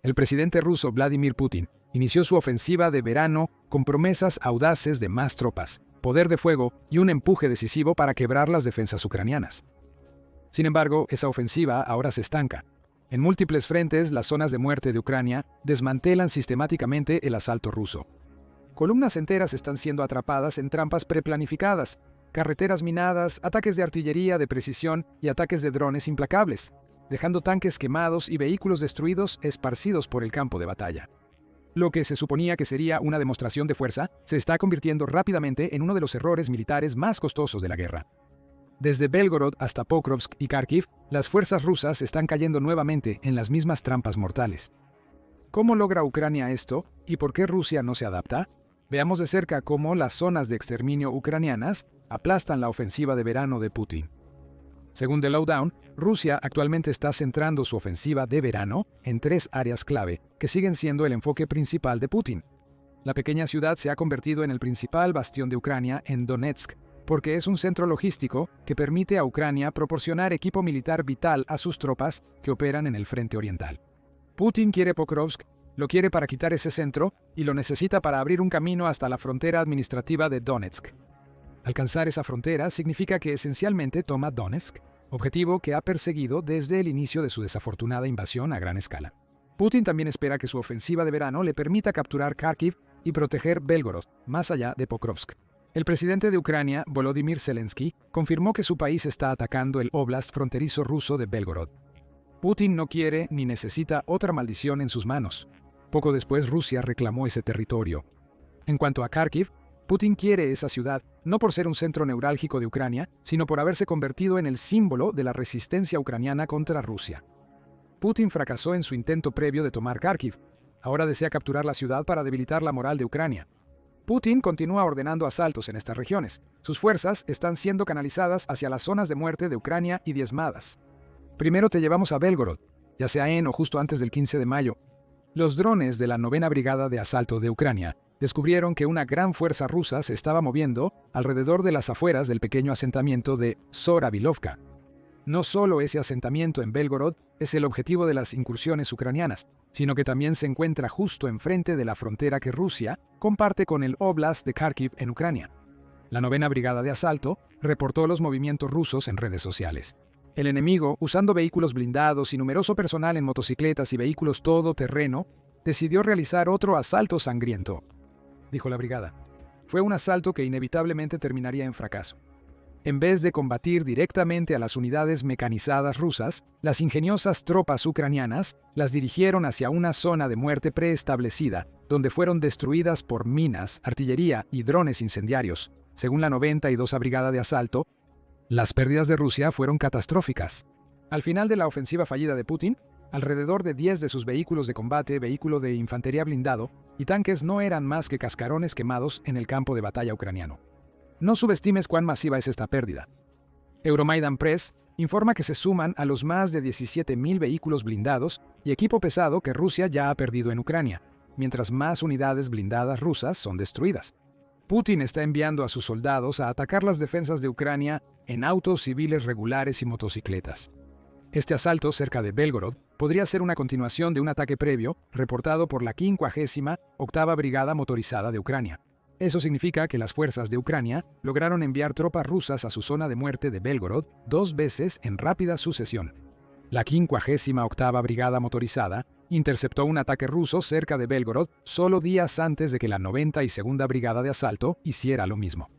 El presidente ruso Vladimir Putin inició su ofensiva de verano con promesas audaces de más tropas, poder de fuego y un empuje decisivo para quebrar las defensas ucranianas. Sin embargo, esa ofensiva ahora se estanca. En múltiples frentes, las zonas de muerte de Ucrania desmantelan sistemáticamente el asalto ruso. Columnas enteras están siendo atrapadas en trampas preplanificadas, carreteras minadas, ataques de artillería de precisión y ataques de drones implacables, dejando tanques quemados y vehículos destruidos esparcidos por el campo de batalla. Lo que se suponía que sería una demostración de fuerza se está convirtiendo rápidamente en uno de los errores militares más costosos de la guerra. Desde Belgorod hasta Pokrovsk y Kharkiv, las fuerzas rusas están cayendo nuevamente en las mismas trampas mortales. ¿Cómo logra Ucrania esto y por qué Rusia no se adapta? Veamos de cerca cómo las zonas de exterminio ucranianas aplastan la ofensiva de verano de Putin. Según The Lowdown, Rusia actualmente está centrando su ofensiva de verano en 3 áreas clave que siguen siendo el enfoque principal de Putin. La pequeña ciudad se ha convertido en el principal bastión de Ucrania en Donetsk, porque es un centro logístico que permite a Ucrania proporcionar equipo militar vital a sus tropas que operan en el frente oriental. Putin quiere Pokrovsk, lo quiere para quitar ese centro y lo necesita para abrir un camino hasta la frontera administrativa de Donetsk. Alcanzar esa frontera significa que esencialmente toma Donetsk, objetivo que ha perseguido desde el inicio de su desafortunada invasión a gran escala. Putin también espera que su ofensiva de verano le permita capturar Kharkiv y proteger Belgorod, más allá de Pokrovsk. El presidente de Ucrania, Volodymyr Zelensky, confirmó que su país está atacando el óblast fronterizo ruso de Belgorod. Putin no quiere ni necesita otra maldición en sus manos. Poco después, Rusia reclamó ese territorio. En cuanto a Kharkiv, Putin quiere esa ciudad, no por ser un centro neurálgico de Ucrania, sino por haberse convertido en el símbolo de la resistencia ucraniana contra Rusia. Putin fracasó en su intento previo de tomar Kharkiv. Ahora desea capturar la ciudad para debilitar la moral de Ucrania. Putin continúa ordenando asaltos en estas regiones. Sus fuerzas están siendo canalizadas hacia las zonas de muerte de Ucrania y diezmadas. Primero te llevamos a Belgorod, ya sea en o justo antes del 15 de mayo. Los drones de la 9ª Brigada de Asalto de Ucrania descubrieron que una gran fuerza rusa se estaba moviendo alrededor de las afueras del pequeño asentamiento de Soravilovka. No solo ese asentamiento en Belgorod es el objetivo de las incursiones ucranianas, sino que también se encuentra justo enfrente de la frontera que Rusia comparte con el Oblast de Kharkiv en Ucrania. La 9ª Brigada de Asalto reportó los movimientos rusos en redes sociales. El enemigo, usando vehículos blindados y numeroso personal en motocicletas y vehículos todoterreno, decidió realizar otro asalto sangriento, dijo la brigada. Fue un asalto que inevitablemente terminaría en fracaso. En vez de combatir directamente a las unidades mecanizadas rusas, las ingeniosas tropas ucranianas las dirigieron hacia una zona de muerte preestablecida, donde fueron destruidas por minas, artillería y drones incendiarios. Según la 92ª Brigada de Asalto, las pérdidas de Rusia fueron catastróficas. Al final de la ofensiva fallida de Putin, alrededor de 10 de sus vehículos de combate, vehículo de infantería blindado y tanques no eran más que cascarones quemados en el campo de batalla ucraniano. No subestimes cuán masiva es esta pérdida. Euromaidan Press informa que se suman a los más de 17.000 vehículos blindados y equipo pesado que Rusia ya ha perdido en Ucrania, mientras más unidades blindadas rusas son destruidas. Putin está enviando a sus soldados a atacar las defensas de Ucrania en autos civiles regulares y motocicletas. Este asalto cerca de Belgorod podría ser una continuación de un ataque previo reportado por la 58ª Brigada Motorizada de Ucrania. Eso significa que las fuerzas de Ucrania lograron enviar tropas rusas a su zona de muerte de Belgorod 2 veces en rápida sucesión. La 58ª Brigada Motorizada interceptó un ataque ruso cerca de Belgorod solo días antes de que la 92ª Brigada de Asalto hiciera lo mismo.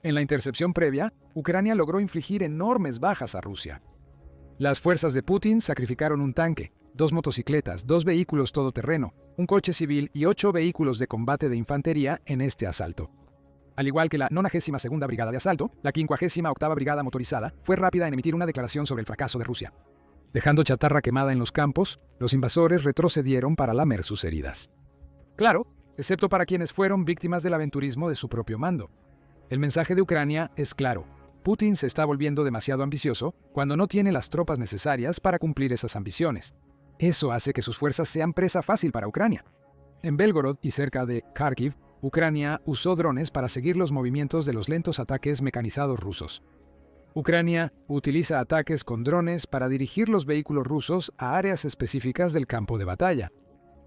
En la intercepción previa, Ucrania logró infligir enormes bajas a Rusia. Las fuerzas de Putin sacrificaron un tanque, 2 motocicletas, 2 vehículos todoterreno, un coche civil y 8 vehículos de combate de infantería en este asalto. Al igual que la 92ª Brigada de Asalto, la 58ª Brigada Motorizada fue rápida en emitir una declaración sobre el fracaso de Rusia. Dejando chatarra quemada en los campos, los invasores retrocedieron para lamer sus heridas. Claro, excepto para quienes fueron víctimas del aventurismo de su propio mando. El mensaje de Ucrania es claro. Putin se está volviendo demasiado ambicioso cuando no tiene las tropas necesarias para cumplir esas ambiciones. Eso hace que sus fuerzas sean presa fácil para Ucrania. En Belgorod y cerca de Kharkiv, Ucrania usó drones para seguir los movimientos de los lentos ataques mecanizados rusos. Ucrania utiliza ataques con drones para dirigir los vehículos rusos a áreas específicas del campo de batalla.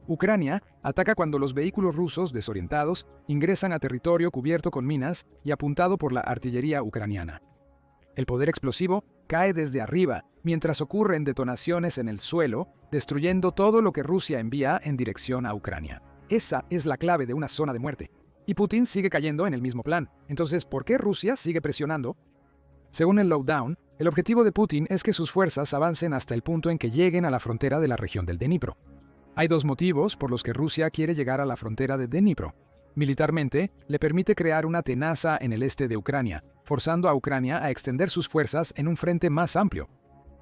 Ucrania ataca cuando los vehículos rusos desorientados ingresan a territorio cubierto con minas y apuntado por la artillería ucraniana. El poder explosivo cae desde arriba, mientras ocurren detonaciones en el suelo, destruyendo todo lo que Rusia envía en dirección a Ucrania. Esa es la clave de una zona de muerte. Y Putin sigue cayendo en el mismo plan. Entonces, ¿por qué Rusia sigue presionando? Según el Lowdown, el objetivo de Putin es que sus fuerzas avancen hasta el punto en que lleguen a la frontera de la región del Dnipro. Hay dos motivos por los que Rusia quiere llegar a la frontera de Dnipro. Militarmente, le permite crear una tenaza en el este de Ucrania, forzando a Ucrania a extender sus fuerzas en un frente más amplio.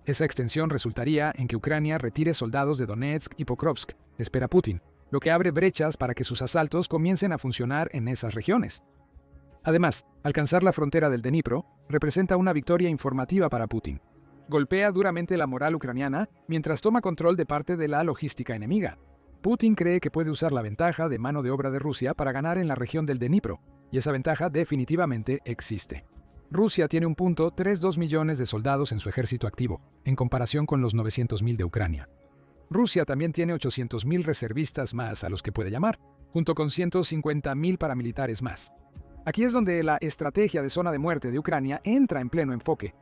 Esa extensión resultaría en que Ucrania retire soldados de Donetsk y Pokrovsk, espera Putin, lo que abre brechas para que sus asaltos comiencen a funcionar en esas regiones. Además, alcanzar la frontera del Dnipro representa una victoria informativa para Putin. Golpea duramente la moral ucraniana mientras toma control de parte de la logística enemiga. Putin cree que puede usar la ventaja de mano de obra de Rusia para ganar en la región del Dnipro, y esa ventaja definitivamente existe. Rusia tiene 1.32 millones de soldados en su ejército activo, en comparación con los 900.000 de Ucrania. Rusia también tiene 800.000 reservistas más a los que puede llamar, junto con 150.000 paramilitares más. Aquí es donde la estrategia de zona de muerte de Ucrania entra en pleno enfoque.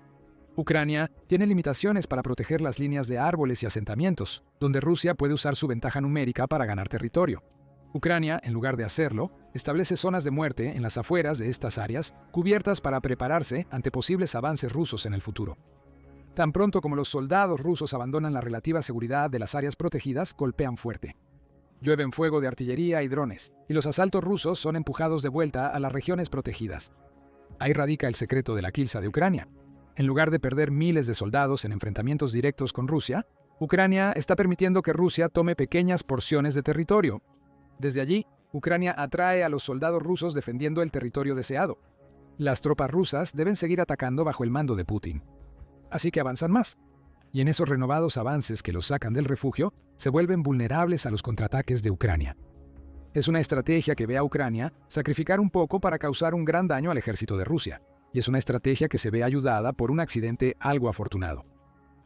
Ucrania tiene limitaciones para proteger las líneas de árboles y asentamientos, donde Rusia puede usar su ventaja numérica para ganar territorio. Ucrania, en lugar de hacerlo, establece zonas de muerte en las afueras de estas áreas, cubiertas para prepararse ante posibles avances rusos en el futuro. Tan pronto como los soldados rusos abandonan la relativa seguridad de las áreas protegidas, golpean fuerte. Llueven fuego de artillería y drones, y los asaltos rusos son empujados de vuelta a las regiones protegidas. Ahí radica el secreto de la Quilsa de Ucrania. En lugar de perder miles de soldados en enfrentamientos directos con Rusia, Ucrania está permitiendo que Rusia tome pequeñas porciones de territorio. Desde allí, Ucrania atrae a los soldados rusos defendiendo el territorio deseado. Las tropas rusas deben seguir atacando bajo el mando de Putin. Así que avanzan más. Y en esos renovados avances que los sacan del refugio, se vuelven vulnerables a los contraataques de Ucrania. Es una estrategia que ve a Ucrania sacrificar un poco para causar un gran daño al ejército de Rusia, y es una estrategia que se ve ayudada por un accidente algo afortunado.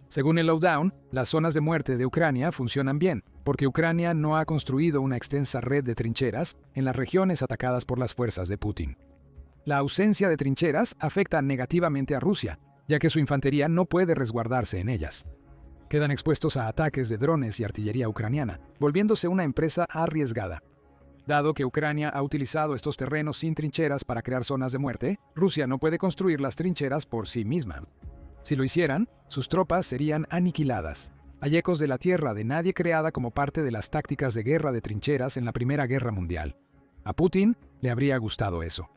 Según el Lowdown, las zonas de muerte de Ucrania funcionan bien, porque Ucrania no ha construido una extensa red de trincheras en las regiones atacadas por las fuerzas de Putin. La ausencia de trincheras afecta negativamente a Rusia, ya que su infantería no puede resguardarse en ellas. Quedan expuestos a ataques de drones y artillería ucraniana, volviéndose una empresa arriesgada. Dado que Ucrania ha utilizado estos terrenos sin trincheras para crear zonas de muerte, Rusia no puede construir las trincheras por sí misma. Si lo hicieran, sus tropas serían aniquiladas. Hay ecos de la tierra de nadie creada como parte de las tácticas de guerra de trincheras en la Primera Guerra Mundial. A Putin le habría gustado eso.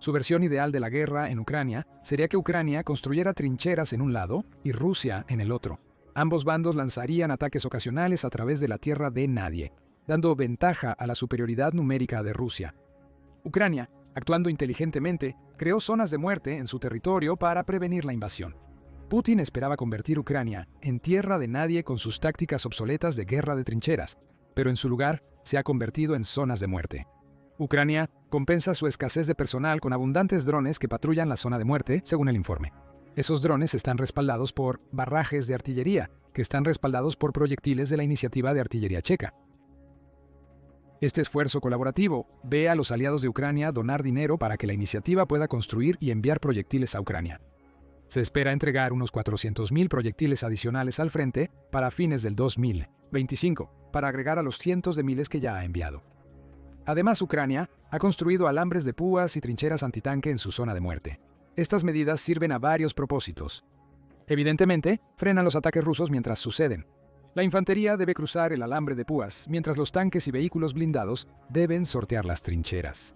Su versión ideal de la guerra en Ucrania sería que Ucrania construyera trincheras en un lado y Rusia en el otro. Ambos bandos lanzarían ataques ocasionales a través de la tierra de nadie, dando ventaja a la superioridad numérica de Rusia. Ucrania, actuando inteligentemente, creó zonas de muerte en su territorio para prevenir la invasión. Putin esperaba convertir Ucrania en tierra de nadie con sus tácticas obsoletas de guerra de trincheras, pero en su lugar se ha convertido en zonas de muerte. Ucrania compensa su escasez de personal con abundantes drones que patrullan la zona de muerte, según el informe. Esos drones están respaldados por barrajes de artillería, que están respaldados por proyectiles de la iniciativa de artillería checa. Este esfuerzo colaborativo ve a los aliados de Ucrania donar dinero para que la iniciativa pueda construir y enviar proyectiles a Ucrania. Se espera entregar unos 400.000 proyectiles adicionales al frente para fines del 2025, para agregar a los cientos de miles que ya ha enviado. Además, Ucrania ha construido alambres de púas y trincheras antitanque en su zona de muerte. Estas medidas sirven a varios propósitos. Evidentemente, frenan los ataques rusos mientras suceden. La infantería debe cruzar el alambre de púas, mientras los tanques y vehículos blindados deben sortear las trincheras.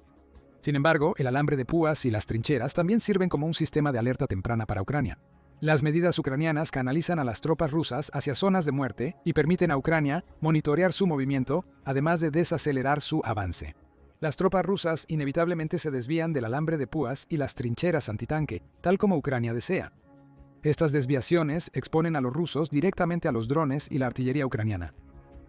Sin embargo, el alambre de púas y las trincheras también sirven como un sistema de alerta temprana para Ucrania. Las medidas ucranianas canalizan a las tropas rusas hacia zonas de muerte y permiten a Ucrania monitorear su movimiento, además de desacelerar su avance. Las tropas rusas inevitablemente se desvían del alambre de púas y las trincheras antitanque, tal como Ucrania desea. Estas desviaciones exponen a los rusos directamente a los drones y la artillería ucraniana.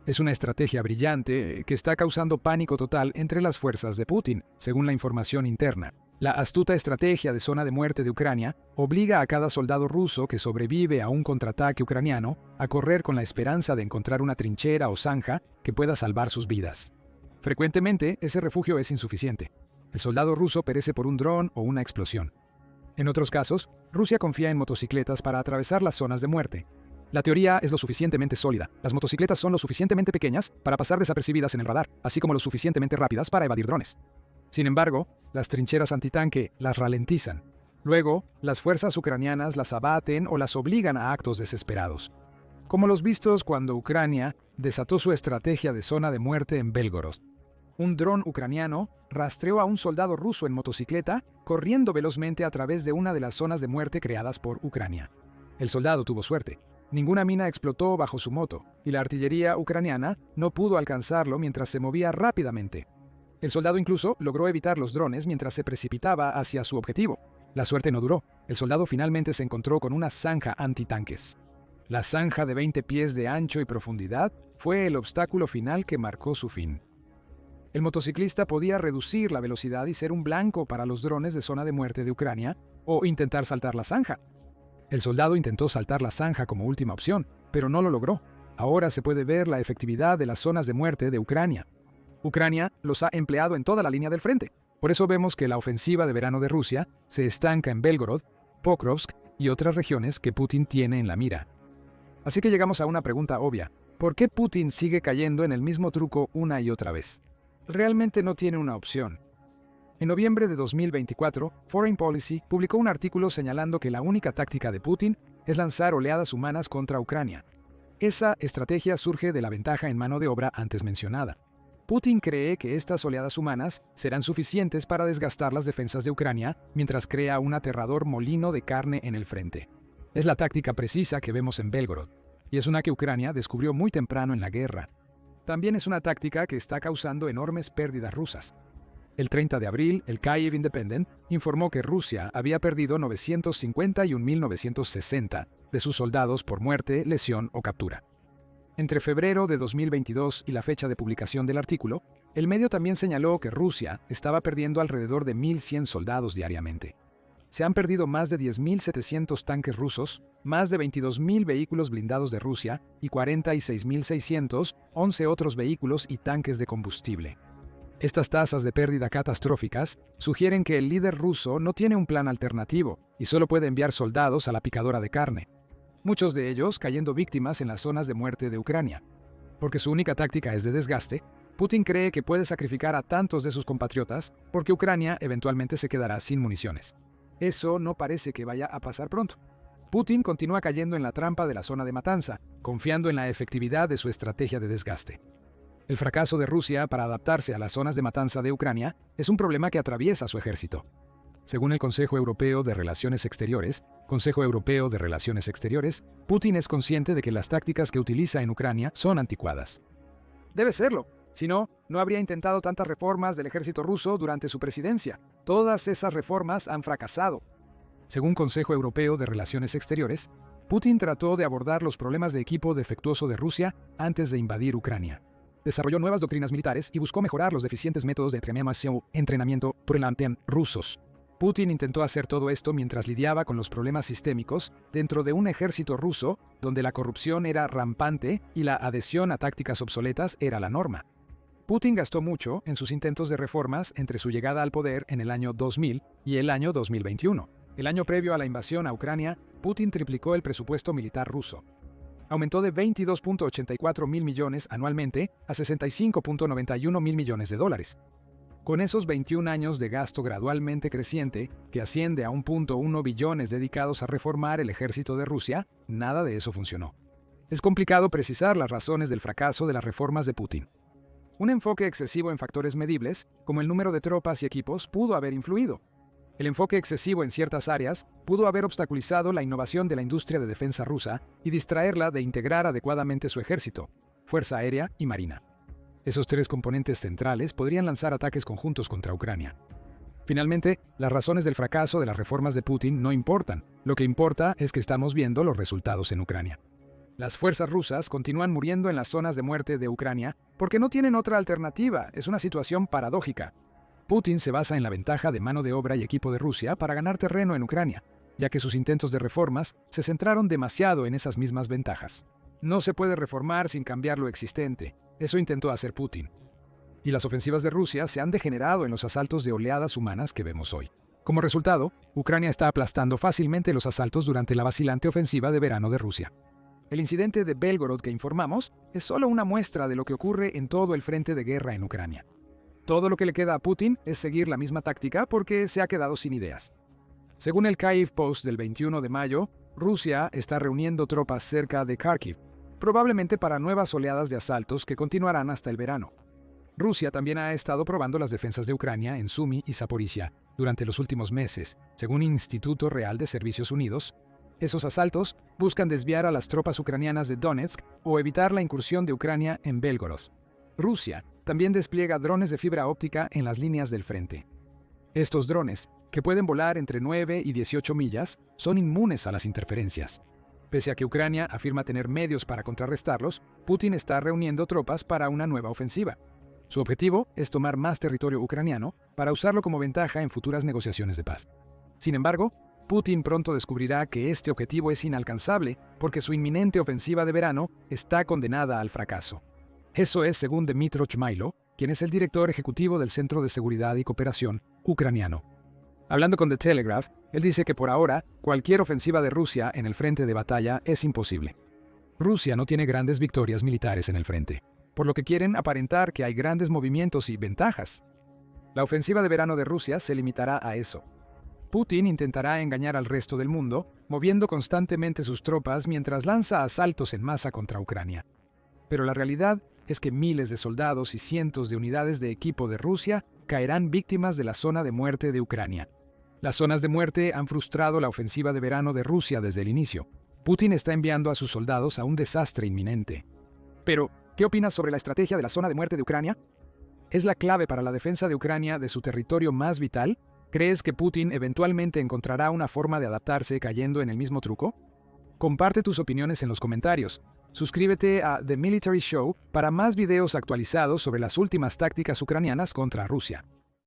Es una estrategia brillante que está causando pánico total entre las fuerzas de Putin, según la información interna. La astuta estrategia de zona de muerte de Ucrania obliga a cada soldado ruso que sobrevive a un contraataque ucraniano a correr con la esperanza de encontrar una trinchera o zanja que pueda salvar sus vidas. Frecuentemente, ese refugio es insuficiente. El soldado ruso perece por un dron o una explosión. En otros casos, Rusia confía en motocicletas para atravesar las zonas de muerte. La teoría es lo suficientemente sólida. Las motocicletas son lo suficientemente pequeñas para pasar desapercibidas en el radar, así como lo suficientemente rápidas para evadir drones. Sin embargo, las trincheras antitanque las ralentizan. Luego, las fuerzas ucranianas las abaten o las obligan a actos desesperados. Como los vistos cuando Ucrania desató su estrategia de zona de muerte en Belgorod. Un dron ucraniano rastreó a un soldado ruso en motocicleta corriendo velozmente a través de una de las zonas de muerte creadas por Ucrania. El soldado tuvo suerte. Ninguna mina explotó bajo su moto, y la artillería ucraniana no pudo alcanzarlo mientras se movía rápidamente. El soldado incluso logró evitar los drones mientras se precipitaba hacia su objetivo. La suerte no duró. El soldado finalmente se encontró con una zanja antitanques. La zanja de 20 pies de ancho y profundidad fue el obstáculo final que marcó su fin. El motociclista podía reducir la velocidad y ser un blanco para los drones de zona de muerte de Ucrania, o intentar saltar la zanja. El soldado intentó saltar la zanja como última opción, pero no lo logró. Ahora se puede ver la efectividad de las zonas de muerte de Ucrania. Ucrania los ha empleado en toda la línea del frente. Por eso vemos que la ofensiva de verano de Rusia se estanca en Belgorod, Pokrovsk y otras regiones que Putin tiene en la mira. Así que llegamos a una pregunta obvia. ¿Por qué Putin sigue cayendo en el mismo truco una y otra vez? Realmente no tiene una opción. En noviembre de 2024, Foreign Policy publicó un artículo señalando que la única táctica de Putin es lanzar oleadas humanas contra Ucrania. Esa estrategia surge de la ventaja en mano de obra antes mencionada. Putin cree que estas oleadas humanas serán suficientes para desgastar las defensas de Ucrania mientras crea un aterrador molino de carne en el frente. Es la táctica precisa que vemos en Belgorod, y es una que Ucrania descubrió muy temprano en la guerra. También es una táctica que está causando enormes pérdidas rusas. El 30 de abril, el Kyiv Independent informó que Rusia había perdido 951.960 de sus soldados por muerte, lesión o captura. Entre febrero de 2022 y la fecha de publicación del artículo, el medio también señaló que Rusia estaba perdiendo alrededor de 1.100 soldados diariamente. Se han perdido más de 10.700 tanques rusos, más de 22.000 vehículos blindados de Rusia y 46.611 otros vehículos y tanques de combustible. Estas tasas de pérdida catastróficas sugieren que el líder ruso no tiene un plan alternativo y solo puede enviar soldados a la picadora de carne, muchos de ellos cayendo víctimas en las zonas de muerte de Ucrania. Porque su única táctica es de desgaste, Putin cree que puede sacrificar a tantos de sus compatriotas porque Ucrania eventualmente se quedará sin municiones. Eso no parece que vaya a pasar pronto. Putin continúa cayendo en la trampa de la zona de matanza, confiando en la efectividad de su estrategia de desgaste. El fracaso de Rusia para adaptarse a las zonas de matanza de Ucrania es un problema que atraviesa su ejército. Según el Consejo Europeo de Relaciones Exteriores, Putin es consciente de que las tácticas que utiliza en Ucrania son anticuadas. Debe serlo. Si no, no habría intentado tantas reformas del ejército ruso durante su presidencia. Todas esas reformas han fracasado. Según Consejo Europeo de Relaciones Exteriores, Putin trató de abordar los problemas de equipo defectuoso de Rusia antes de invadir Ucrania. Desarrolló nuevas doctrinas militares y buscó mejorar los deficientes métodos de entrenamiento rusos. Putin intentó hacer todo esto mientras lidiaba con los problemas sistémicos dentro de un ejército ruso donde la corrupción era rampante y la adhesión a tácticas obsoletas era la norma. Putin gastó mucho en sus intentos de reformas entre su llegada al poder en el año 2000 y el año 2021. El año previo a la invasión a Ucrania, Putin triplicó el presupuesto militar ruso. Aumentó de 22.84 mil millones anualmente a 65.91 mil millones de dólares. Con esos 21 años de gasto gradualmente creciente, que asciende a 1.1 billones dedicados a reformar el ejército de Rusia, nada de eso funcionó. Es complicado precisar las razones del fracaso de las reformas de Putin. Un enfoque excesivo en factores medibles, como el número de tropas y equipos, pudo haber influido. El enfoque excesivo en ciertas áreas pudo haber obstaculizado la innovación de la industria de defensa rusa y distraerla de integrar adecuadamente su ejército, fuerza aérea y marina. Esos tres componentes centrales podrían lanzar ataques conjuntos contra Ucrania. Finalmente, las razones del fracaso de las reformas de Putin no importan. Lo que importa es que estamos viendo los resultados en Ucrania. Las fuerzas rusas continúan muriendo en las zonas de muerte de Ucrania porque no tienen otra alternativa. Es una situación paradójica. Putin se basa en la ventaja de mano de obra y equipo de Rusia para ganar terreno en Ucrania, ya que sus intentos de reformas se centraron demasiado en esas mismas ventajas. No se puede reformar sin cambiar lo existente. Eso intentó hacer Putin. Y las ofensivas de Rusia se han degenerado en los asaltos de oleadas humanas que vemos hoy. Como resultado, Ucrania está aplastando fácilmente los asaltos durante la vacilante ofensiva de verano de Rusia. El incidente de Belgorod que informamos es solo una muestra de lo que ocurre en todo el frente de guerra en Ucrania. Todo lo que le queda a Putin es seguir la misma táctica porque se ha quedado sin ideas. Según el Kyiv Post del 21 de mayo, Rusia está reuniendo tropas cerca de Kharkiv, probablemente para nuevas oleadas de asaltos que continuarán hasta el verano. Rusia también ha estado probando las defensas de Ucrania en Sumy y Zaporizhia durante los últimos meses, según el Instituto Real de Servicios Unidos. Esos asaltos buscan desviar a las tropas ucranianas de Donetsk o evitar la incursión de Ucrania en Belgorod. Rusia también despliega drones de fibra óptica en las líneas del frente. Estos drones, que pueden volar entre 9 y 18 millas, son inmunes a las interferencias. Pese a que Ucrania afirma tener medios para contrarrestarlos, Putin está reuniendo tropas para una nueva ofensiva. Su objetivo es tomar más territorio ucraniano para usarlo como ventaja en futuras negociaciones de paz. Sin embargo, Putin pronto descubrirá que este objetivo es inalcanzable porque su inminente ofensiva de verano está condenada al fracaso. Eso es según Dmytro Chmailo, quien es el director ejecutivo del Centro de Seguridad y Cooperación ucraniano. Hablando con The Telegraph, él dice que por ahora, cualquier ofensiva de Rusia en el frente de batalla es imposible. Rusia no tiene grandes victorias militares en el frente, por lo que quieren aparentar que hay grandes movimientos y ventajas. La ofensiva de verano de Rusia se limitará a eso. Putin intentará engañar al resto del mundo, moviendo constantemente sus tropas mientras lanza asaltos en masa contra Ucrania. Pero la realidad es que miles de soldados y cientos de unidades de equipo de Rusia caerán víctimas de la zona de muerte de Ucrania. Las zonas de muerte han frustrado la ofensiva de verano de Rusia desde el inicio. Putin está enviando a sus soldados a un desastre inminente. Pero, ¿qué opinas sobre la estrategia de la zona de muerte de Ucrania? ¿Es la clave para la defensa de Ucrania de su territorio más vital? ¿Crees que Putin eventualmente encontrará una forma de adaptarse cayendo en el mismo truco? Comparte tus opiniones en los comentarios. Suscríbete a The Military Show para más videos actualizados sobre las últimas tácticas ucranianas contra Rusia.